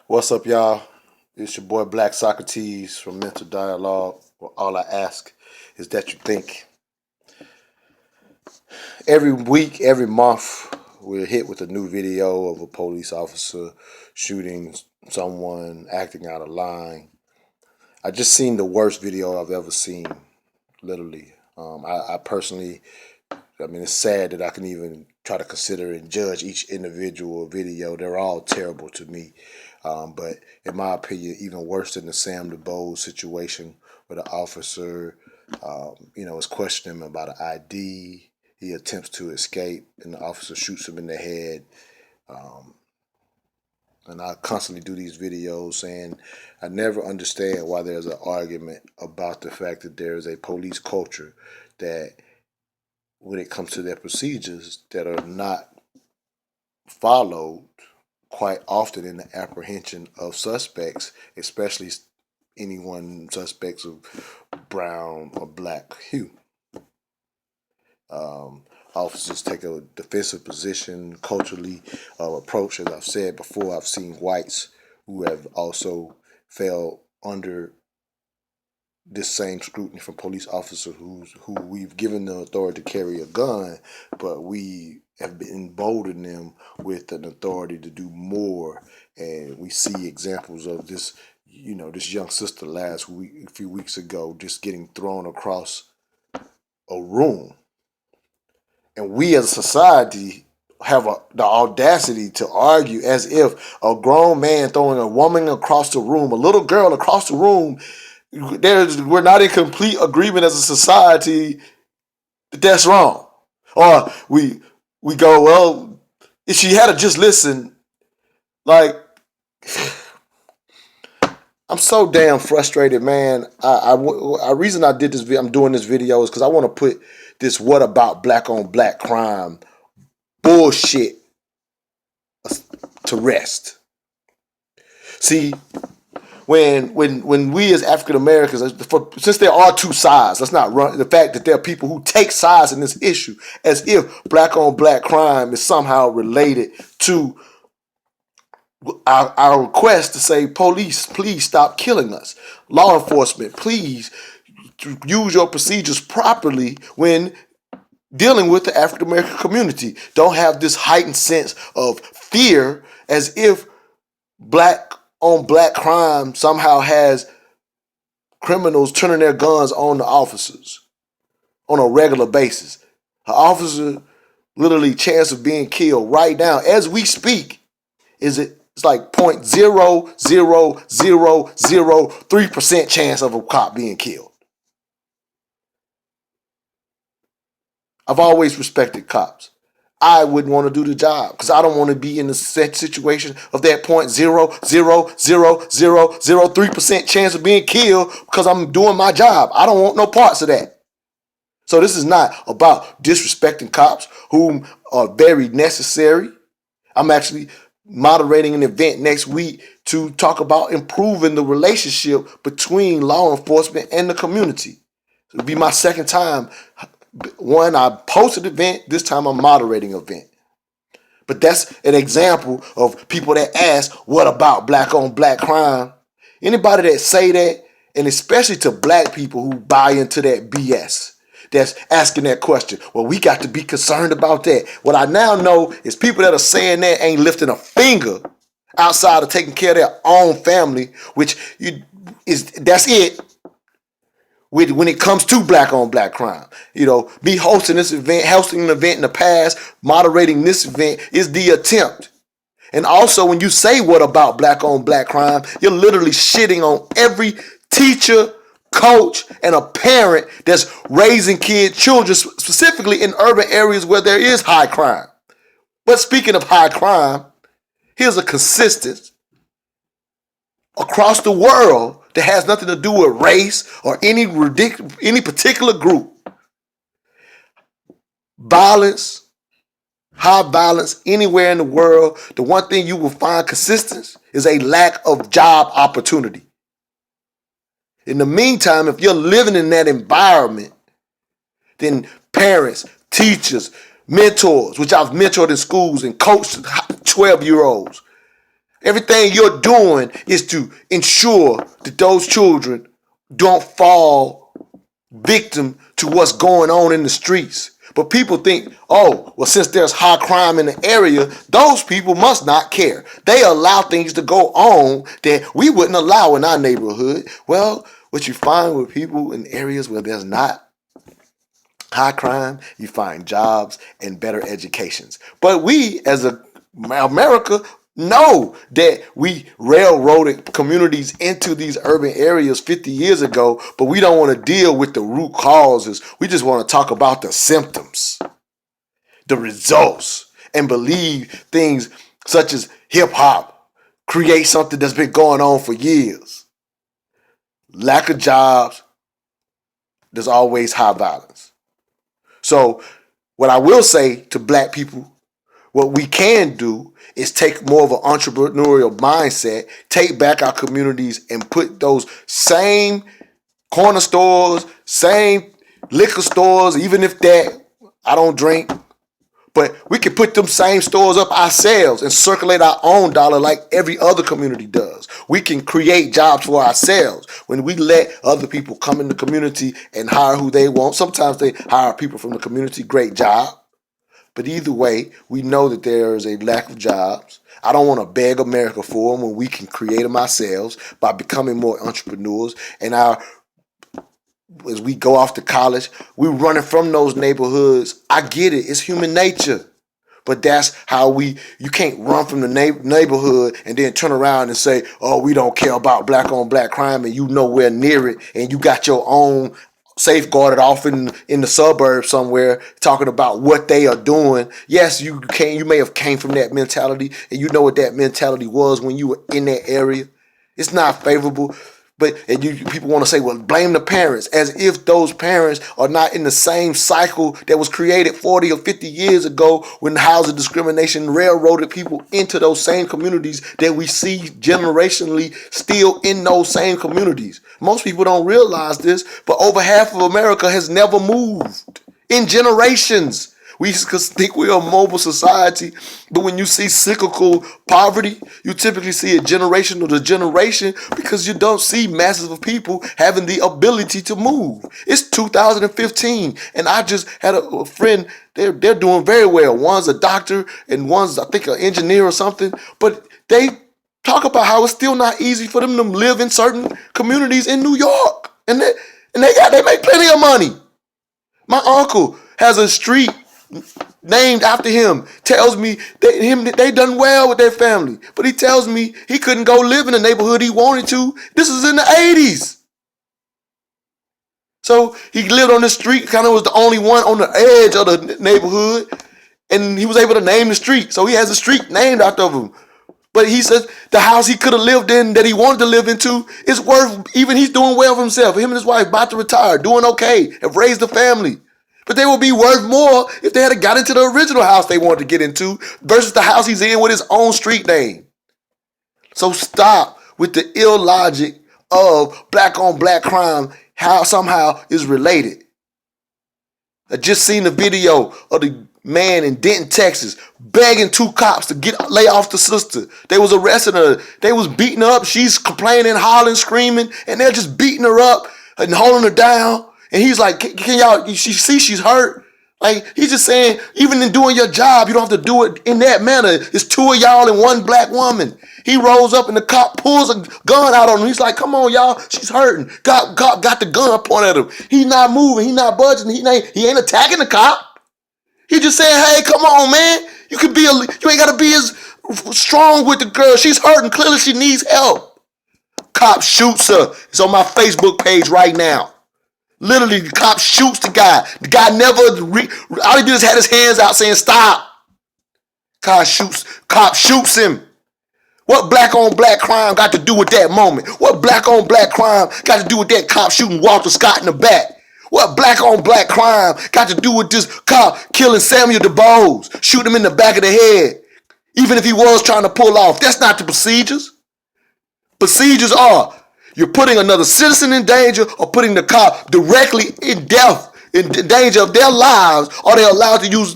What's up, y'all? It's your boy Black Socrates from Mental Dialogue. Well, all I ask is that you think. Every week, every month, we're hit with a new video of a police officer shooting someone, acting out of line. I just seen the worst video I've ever seen, literally. I personally, it's sad that I can even try to consider and judge each individual video. They're all terrible to me. But in my opinion, even worse than the Sam DeBose situation where the officer, is questioning him about an ID. He attempts to escape and the officer shoots him in the head. And I constantly do these videos saying I never understand why there's an argument about the fact that there is a police culture that when it comes to their procedures that are not followed quite often in the apprehension of suspects, especially anyone suspects of brown or black hue. Officers take a defensive position, culturally approach. As I've said before, I've seen whites who have also fell under this same scrutiny from police officers who we've given the authority to carry a gun, but we have been emboldened them with an authority to do more. And we see examples of this, this young sister last week, a few weeks ago, just getting thrown across a room. And we as a society have the audacity to argue as if a grown man throwing a woman across the room, a little girl across the room, we're not in complete agreement as a society that that's wrong. Or we go, well, if she had to just listen, like, I'm so damn frustrated, man. Reason I did this video, I'm doing this video is because I want to put this "what about black on black crime" bullshit to rest. See, when we as African Americans, since there are two sides, let's not run the fact that there are people who take sides in this issue as if black on black crime is somehow related to our request to say, police, please stop killing us. Law enforcement, please use your procedures properly when dealing with the African American community. Don't have this heightened sense of fear as if black on black crime somehow has criminals turning their guns on the officers on a regular basis. An officer literally chance of being killed right now as we speak it's like 0.00003% chance of a cop being killed. I've always respected cops. I wouldn't want to do the job because I don't want to be in the situation of that 0.00003% chance of being killed because I'm doing my job. I don't want no parts of that. So this is not about disrespecting cops, whom are very necessary. I'm actually moderating an event next week to talk about improving the relationship between law enforcement and the community. It'll be my second time. One, I posted an event. This time I'm moderating an event. But that's an example of people that ask, what about black on black crime? Anybody that say that, and especially to black people who buy into that BS, that's asking that question. Well, we got to be concerned about that. What I now know is people that are saying that ain't lifting a finger outside of taking care of their own family, that's it. When it comes to black on black crime, me hosting an event in the past, moderating this event is the attempt. And also, when you say what about black on black crime, you're literally shitting on every teacher, coach, and a parent that's raising children, specifically in urban areas where there is high crime. But speaking of high crime, here's a consistent across the world that has nothing to do with race or any particular group. Violence, high violence anywhere in the world, the one thing you will find consistent is a lack of job opportunity. In the meantime, if you're living in that environment, then parents, teachers, mentors, which I've mentored in schools and coached 12-year-olds, Everything you're doing is to ensure that those children don't fall victim to what's going on in the streets. But people think, oh, well, since there's high crime in the area, those people must not care. They allow things to go on that we wouldn't allow in our neighborhood. Well, what you find with people in areas where there's not high crime, you find jobs and better educations. But we, as America, know that we railroaded communities into these urban areas 50 years ago, but we don't want to deal with the root causes. We just want to talk about the symptoms, the results, and believe things such as hip hop create something that's been going on for years. Lack of jobs, there's always high violence. So what I will say to black people, what we can do is take more of an entrepreneurial mindset, take back our communities and put those same corner stores, same liquor stores, even if that, I don't drink, but we can put them same stores up ourselves and circulate our own dollar like every other community does. We can create jobs for ourselves. When we let other people come in the community and hire who they want, sometimes they hire people from the community, great job. But either way, we know that there is a lack of jobs. I don't want to beg America for them when we can create them ourselves by becoming more entrepreneurs. And as we go off to college, we're running from those neighborhoods. I get it. It's human nature. But that's how you can't run from the neighborhood and then turn around and say, oh, we don't care about black on black crime, and you nowhere near it, and you got your own safeguarded off in the suburbs somewhere talking about what they are doing. Yes, you may have came from that mentality, and you know what that mentality was when you were in that area. It's not favorable. But people want to say, well, blame the parents, as if those parents are not in the same cycle that was created 40 or 50 years ago when housing discrimination railroaded people into those same communities that we see generationally still in those same communities. Most people don't realize this, but over half of America has never moved in generations. We think we're a mobile society, but when you see cyclical poverty, you typically see a generation to generation because you don't see masses of people having the ability to move. It's 2015, and I just had a friend, they're doing very well. One's a doctor, and one's, I think, an engineer or something, but they talk about how it's still not easy for them to live in certain communities in New York, and they make plenty of money. My uncle has a street named after him, tells me they done well with their family, but he tells me he couldn't go live in the neighborhood he wanted to. This is in the 80s. So he lived on the street, kind of was the only one on the edge of the neighborhood, and he was able to name the street. So he has a street named after him. But he says the house he could have lived in that he wanted to live into is worth, even he's doing well for himself. Him and his wife about to retire, doing okay, have raised a family. But they would be worth more if they had got into the original house they wanted to get into versus the house he's in with his own street name. So stop with the illogic of black on black crime, how somehow is related. I just seen the video of the man in Denton, Texas, begging two cops to lay off the sister. They was arresting her. They was beating her up. She's complaining, hollering, screaming, and they're just beating her up and holding her down. And he's like, can y'all, she see she's hurt? Like, he's just saying, even in doing your job, you don't have to do it in that manner. It's two of y'all and one black woman. He rolls up and the cop pulls a gun out on him. He's like, come on, y'all, she's hurting. Got the gun pointed at him. He's not moving. He's not budging. He ain't attacking the cop. He just saying, hey, come on, man. You ain't got to be as strong with the girl. She's hurting. Clearly she needs help. Cop shoots her. It's on my Facebook page right now. Literally, the cop shoots the guy. The guy all he did is had his hands out saying, stop. Cop shoots him. What black on black crime got to do with that moment? What black on black crime got to do with that cop shooting Walter Scott in the back? What black on black crime got to do with this cop killing Samuel DuBose, shooting him in the back of the head, even if he was trying to pull off? That's not the procedures. Procedures are, you're putting another citizen in danger or putting the cop directly in danger of their lives, or they're allowed to use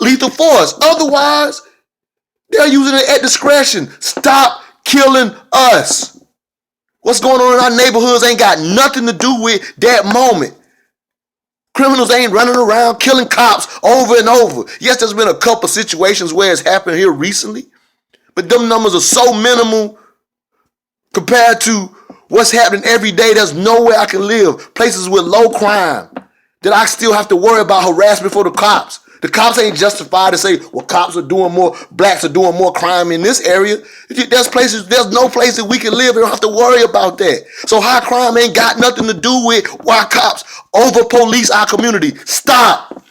lethal force. Otherwise, They're using it at discretion. Stop killing us. What's going on in our neighborhoods ain't got nothing to do with that moment. Criminals ain't running around killing cops over and over. Yes, there's been a couple situations where it's happened here recently, but them numbers are so minimal compared to what's happening every day. There's nowhere I can live, places with low crime, that I still have to worry about harassment for the cops. The cops ain't justified to say, well, cops are doing more, blacks are doing more crime in this area. There's no place that we can live. We don't have to worry about that. So high crime ain't got nothing to do with why cops over police our community. Stop.